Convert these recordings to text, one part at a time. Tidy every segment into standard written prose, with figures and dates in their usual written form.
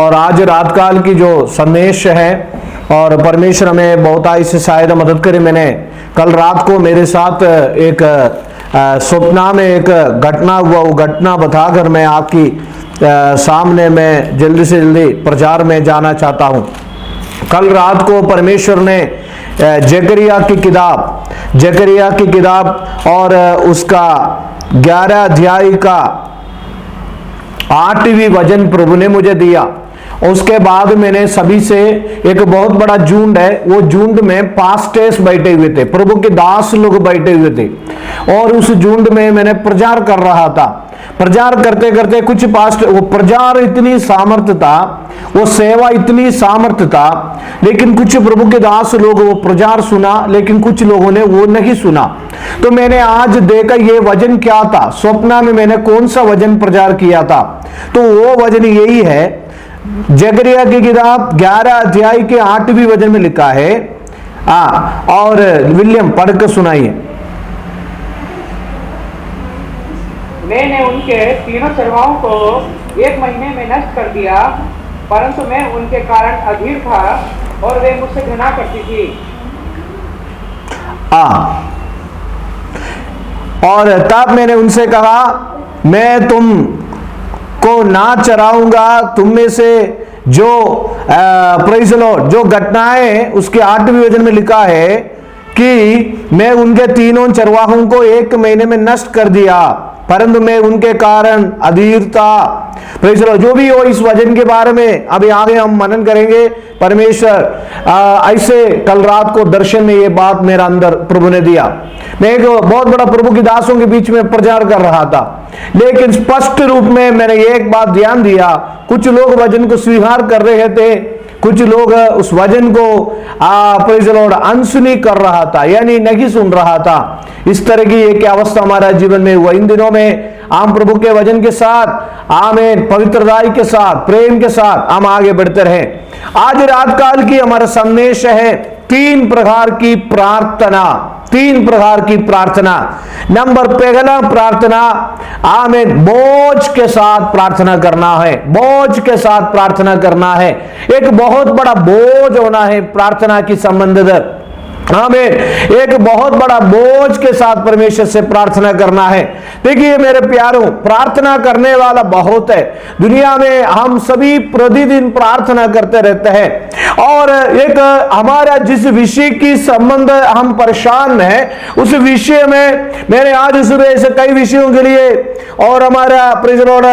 और आज रात काल की जो संदेश है और परमेश्वर हमें बहुत आई से शायद मदद करे। मैंने कल रात को मेरे साथ एक सपना में एक घटना हुआ, वो घटना बताकर मैं आपकी सामने मैं जल्दी से जल्दी प्रचार में जाना चाहता हूँ। कल रात को परमेश्वर ने जकरिया की किताब और उसका 11 अध्याय का 8वीं वचन प्रभु ने मुझे दिया। उसके बाद मैंने सभी से, एक बहुत बड़ा झुंड है, वो झुंड में पास्टर्स बैठे हुए थे, प्रभु के दास लोग बैठे हुए थे, और उस झुंड में मैंने प्रचार कर रहा था। प्रचार करते करते कुछ पास्टर, वो प्रचार इतनी सामर्थ्य था, वो सेवा इतनी सामर्थ्य था, लेकिन कुछ प्रभु के दास लोग वो प्रचार सुना, लेकिन कुछ लोगों ने वो नहीं सुना। तो मैंने आज देखा ये वचन क्या था, स्वप्न में मैंने कौन सा वचन प्रचार किया था। तो वो वचन यही है, जकरिया की किताब 11 अध्याय के 8वीं वचन में लिखा है। और विलियम पढ़कर सुनाइए। मैंने उनके तीनों चरवाहों को 1 महीने में नष्ट कर दिया, परंतु मैं उनके कारण अधीर था और वे मुझसे घृणा करती थी। और तब मैंने उनसे कहा, मैं तुम को ना चराऊंगा। तुम में से जो प्रेज़ द लॉर्ड, जो घटनाएं उसके 8वीं वचन में लिखा है कि मैं उनके तीनों चरवाहों को 1 महीने में नष्ट कर दिया, परंतु मैं उनके कारण अधीर था। Praise the Lord. जो भी हो इस वचन के बारे में अभी आगे हम मनन करेंगे। परमेश्वर ऐसे कल रात को दर्शन में ये बात मेरा अंदर प्रभु ने दिया। मैं एक बहुत बड़ा प्रभु की दासों के बीच में प्रचार कर रहा था, लेकिन स्पष्ट रूप में मैंने एक बात ध्यान दिया, कुछ लोग वचन को स्वीकार कर रहे थे, कुछ लोग उस वचन को प्रेज़ द लॉर्ड अनसुनी कर रहा था, यानी नहीं सुन रहा था। इस तरह की एक अवस्था हमारा जीवन में हुआ। इन दिनों में हम प्रभु के वचन के साथ, आमीन, पवित्रताई के साथ, प्रेम के साथ हम आगे बढ़ते रहे। आज रात काल की हमारा संदेश है 3 प्रकार की प्रार्थना। 3 प्रकार की प्रार्थना। नंबर पहला प्रार्थना, आमीन, बोझ के साथ प्रार्थना करना है। बोझ के साथ प्रार्थना करना है। एक बहुत बड़ा बोझ होना है प्रार्थना की संबंधित। आमीन। एक बहुत बड़ा बोझ के साथ परमेश्वर से प्रार्थना करना है। देखिए मेरे प्यारों, प्रार्थना करने वाला बहुत है दुनिया में। हम सभी प्रतिदिन प्रार्थना करते रहते हैं, और एक हमारा जिस विषय की संबंध हम परेशान हैं, उस विषय में मैंने आज सुबह से कई विषयों के लिए, और हमारा प्रेज़ द लॉर्ड,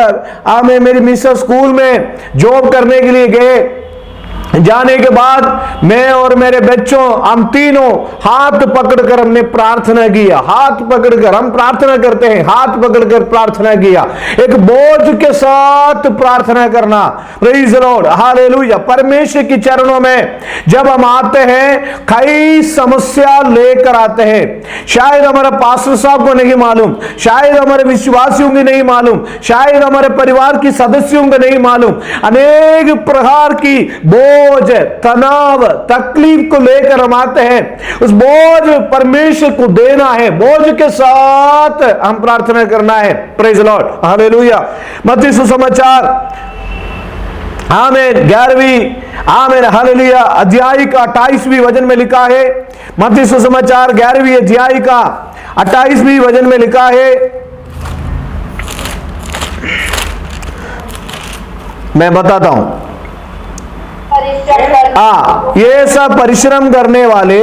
आमीन, मेरी मिसेस स्कूल में जॉब करने के लिए गए। जाने के बाद मैं और मेरे बच्चों, हम तीनों हाथ पकड़कर हमने प्रार्थना किया। हाथ पकड़कर हम प्रार्थना करते हैं, हाथ पकड़कर प्रार्थना किया। एक बोझ के साथ प्रार्थना करना। Praise the Lord, hallelujah. परमेश्वर के चरणों में जब हम आते हैं, कई समस्या लेकर आते हैं। शायद हमारे पास्टर साहब को नहीं मालूम, शायद हमारे विश्वासियों को नहीं मालूम, शायद हमारे परिवार के सदस्यों को नहीं मालूम। अनेक प्रकार की बोझ, तनाव, तकलीफ को लेकर हम आते हैं। उस बोझ परमेश्वर को देना है, बोझ के साथ हम प्रार्थना करना है। Praise the Lord, hallelujah. मत्ती सुसमाचार, आमीन, 11वीं, आमीन, हालेलुया, अध्याय का 28वीं वचन में लिखा है। मत्ती सुसमाचार 11वीं अध्याय का 28वीं वचन में लिखा है। मैं बताता हूं। ये सब परिश्रम करने वाले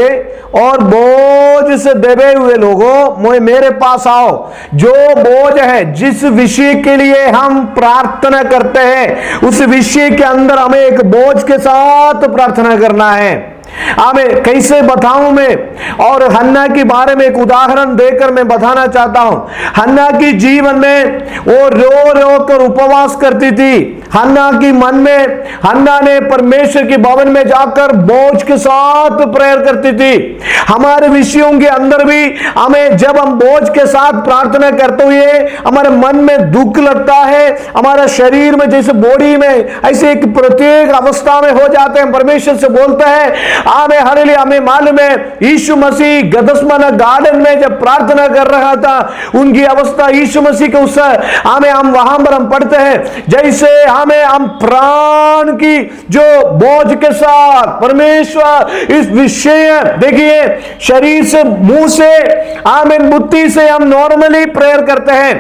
और बोझ से दबे हुए लोगों, मेरे पास आओ। जो बोझ है, जिस विषय के लिए हम प्रार्थना करते हैं, उस विषय के अंदर हमें एक बोझ के साथ प्रार्थना करना है। हमें कैसे बताऊं मैं, और हन्ना के बारे में एक उदाहरण देकर मैं बताना चाहता हूं। हन्ना की जीवन में वो रो रो कर उपवास करती थी। हन्ना की मन में, हन्ना ने परमेश्वर के भवन में जाकर बोझ के साथ प्रेयर करती थी। हमारे विषयों के अंदर भी हमें, जब हम बोझ के साथ प्रार्थना करते हुए हमारे मन में दुख लगता है, हमारा शरीर में जैसे बॉडी में ऐसे एक प्रत्येक अवस्था में हो जाते हैं, परमेश्वर से बोलते हैं, आमें हालेलुया। हमें मालूम है यीशु मसीह गदसमना गार्डन में जब प्रार्थना कर रहा था, उनकी अवस्था यीशु मसीह के उस हमें हम वहां पर हम पढ़ते हैं, जैसे हमें हम प्राण की जो बोझ के साथ परमेश्वर इस विषय देखिए शरीर से मुंह से आमीन बुद्धि से हम नॉर्मली प्रेयर करते हैं,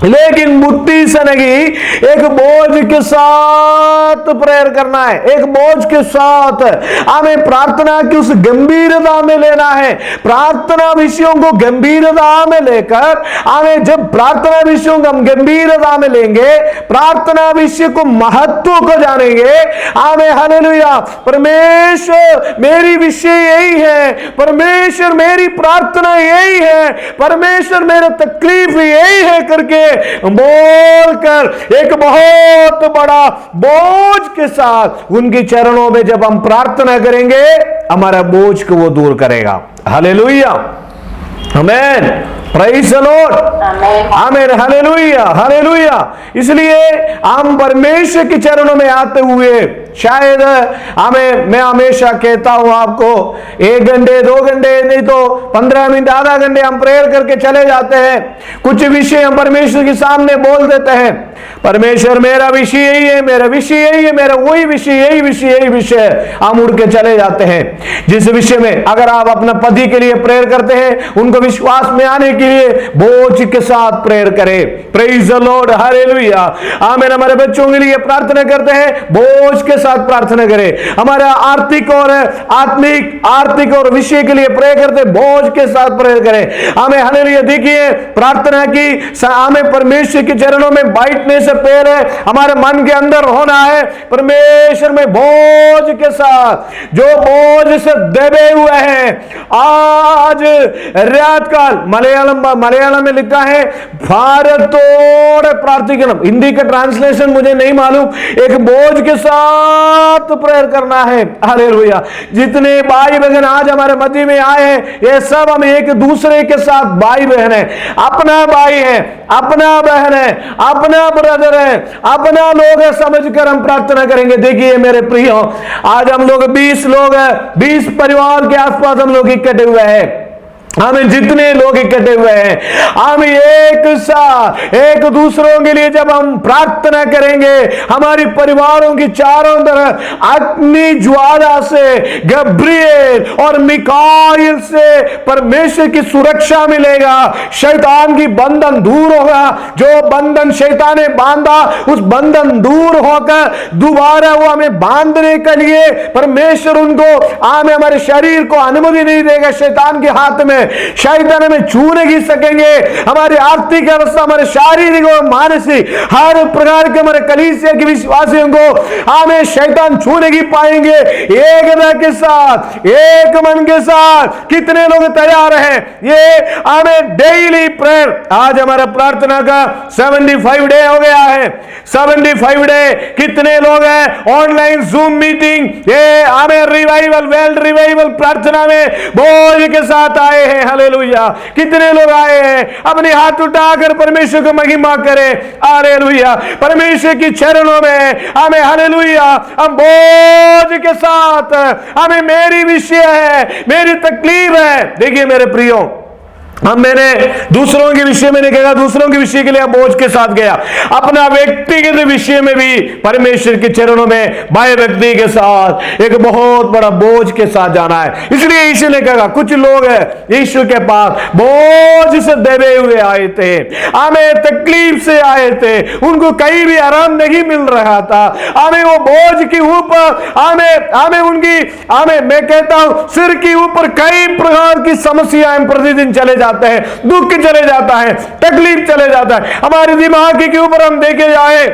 लेकिन बुद्धि से नहीं, एक बोझ के साथ प्रेयर करना है। एक बोझ के साथ हमें प्रार्थना की उस गंभीरता में लेना है। प्रार्थना विषयों को गंभीरता में लेकर हमें जब प्रार्थना विषयों को हम गंभीरता में लेंगे, प्रार्थना विषय को महत्व को जानेंगे, हमें हालेलुया परमेश्वर मेरी विषय यही है, परमेश्वर मेरी प्रार्थना यही है, परमेश्वर मेरा तकलीफ यही है करके बोलकर एक बहुत बड़ा बोझ के साथ उनके चरणों में जब हम प्रार्थना करेंगे, हमारा बोझ को वो दूर करेगा। हालेलुया, आमीन, प्रेज़ द लॉर्ड, आमीन, हालेलुया, हालेलुया। इसलिए हम परमेश्वर के चरणों में आते हुए शायद मैं हमेशा कहता हूं आपको 1 घंटे 2 घंटे नहीं तो 15 मिनट आधा घंटे हम प्रेयर करके चले जाते हैं। कुछ विषय हम परमेश्वर के सामने बोल देते हैं, परमेश्वर मेरा विषय यही है, मेरा विषय यही है, मेरा वही विषय, यही विषय, यही विषय, हम उड़ के चले जाते हैं। जिस विषय में अगर आप अपना पति के लिए प्रेयर करते हैं, उनको विश्वास में आने के लिए बोझ के साथ प्रेयर करें। प्रेज़ द लॉर्ड, हालेलुया, आमीन। हमारे बच्चों के लिए प्रार्थना करते हैं, बोझ के साथ प्रार्थना करें। हमारा आर्थिक और आर्थिक और विषय के लिए प्रेयर करते, बोझ के साथ प्रेयर करें। हमें हालेलुया, देखिए प्रार्थना की हमें परमेश्वर के चरणों में बैठने से पहले हमारे मन के अंदर होना है, परमेश्वर में बोझ के साथ जो बोझ से दबे हुए हैं। आज रात काल मलयालम में लिखा है भारतोड़ प्रार्थना, हिंदी का ट्रांसलेशन मुझे नहीं मालूम। एक बोझ के साथ प्रेयर करना है। हालेलुया, जितने भाई बहन आज हमारे मध्य में आए हैं, ये सब हम एक दूसरे के साथ भाई बहन है, अपना भाई है, अपना बहन है, अपना ब्रदर है, अपना लोग है समझकर हम प्रार्थना करेंगे। देखिए मेरे प्रियो, आज हम लोग 20 लोग हैं, 20 परिवार के आसपास हम लोग इकट्ठे हुए हैं। हमें जितने लोग इकट्ठे हुए हैं, हम एक साथ एक दूसरों के लिए जब हम प्रार्थना करेंगे, हमारी परिवारों की चारों तरफ अग्नि ज्वाला से, गब्रिएल और मिकाइल से परमेश्वर की सुरक्षा मिलेगा। शैतान की बंधन दूर होगा, जो बंधन शैतान ने बांधा उस बंधन दूर होकर दोबारा वो हमें बांधने के लिए परमेश्वर उनको हमारे शरीर को अनुमति नहीं देगा। शैतान के हाथ में शैतान में छू नहीं सकेंगे। हमारी आर्थिक अवस्था, हमारे शारीरिक और मानसिक हर प्रकार के हमारे कलीसिया के विश्वासियों को हमें शैतान छू नहीं पाएंगे। एकता के साथ, एक मन के साथ कितने लोग तैयार हैं? ये हमें डेली प्रेयर, आज हमारा प्रार्थना का 75 डे हो गया है। 75 डे कितने लोग हैं? ऑनलाइन जूम मीटिंग, ये हमें रिवाइवल, वर्ल्ड रिवाइवल प्रार्थना में बोझ के साथ आए हैं। हालेलुया, कितने लोग आए हैं? अपने हाथ उठाकर परमेश्वर को महिमा करें। हालेलुया, परमेश्वर की चरणों में हमें हालेलुया हम बोझ के साथ, हमें मेरी विषय है, मेरी तकलीफ है। देखिए मेरे प्रियो, मैंने दूसरों के विषय में नहीं कहा, दूसरों के विषय के लिए बोझ के साथ गया, अपना व्यक्तिगत विषय में भी परमेश्वर के चरणों में भाई व्यक्ति के साथ एक बहुत बड़ा बोझ के साथ जाना है। इसलिए यीशु ने कहा, कुछ लोग हैं यीशु के पास बोझ से दबे हुए आए थे, हमें तकलीफ से आए थे, उनको कहीं भी आराम नहीं मिल रहा था। हमें वो बोझ के ऊपर हमें उनकी मैं कहता हूं सिर के ऊपर कई प्रकार की समस्याएं प्रतिदिन चले जाते हैं, दुख चले जाता है, तकलीफ चले जाता है। हमारे दिमाग के ऊपर हम देखे जाए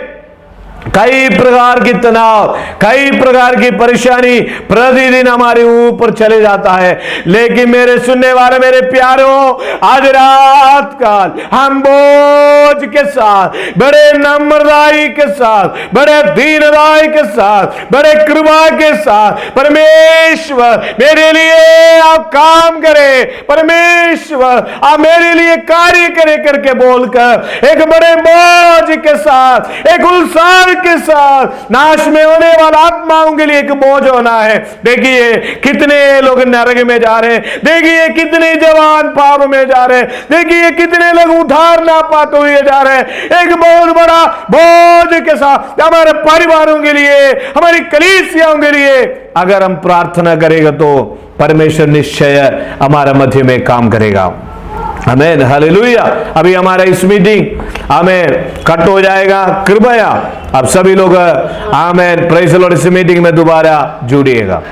कई प्रकार की तनाव, कई प्रकार की परेशानी प्रतिदिन हमारे ऊपर चले जाता है। लेकिन मेरे सुनने वाले मेरे प्यारों, आज रात काल हम बोझ के साथ, बड़े नम्रताई के साथ, बड़े दीनताई के साथ, बड़े कृपा के साथ, परमेश्वर मेरे लिए आप काम करें, परमेश्वर आप मेरे लिए कार्य करे करके बोलकर एक बड़े बोझ के साथ, एक उल्लास के के साथ नाश में होने वाला आत्माओं के लिए एक बोझ होना है। देखिए कितने लोग नरक में जा रहे हैं, देखिए कितने जवान पाप में जा रहे हैं, देखिए कितने लोग उद्धार ना पाते हुए जा रहे हैं। एक बहुत बड़ा बोझ के साथ हमारे परिवारों के लिए, हमारी कलीसियाओं के लिए अगर हम प्रार्थना करेंगे तो परमेश्वर निश्चय हमारे मध्य में काम करेगा। आमीन, हालेलुया। अभी हमारा इस मीटिंग आमीन कट हो जाएगा, कृपया अब सभी लोग आमीन प्रेज़ द लॉर्ड इस मीटिंग में दोबारा जुड़िएगा।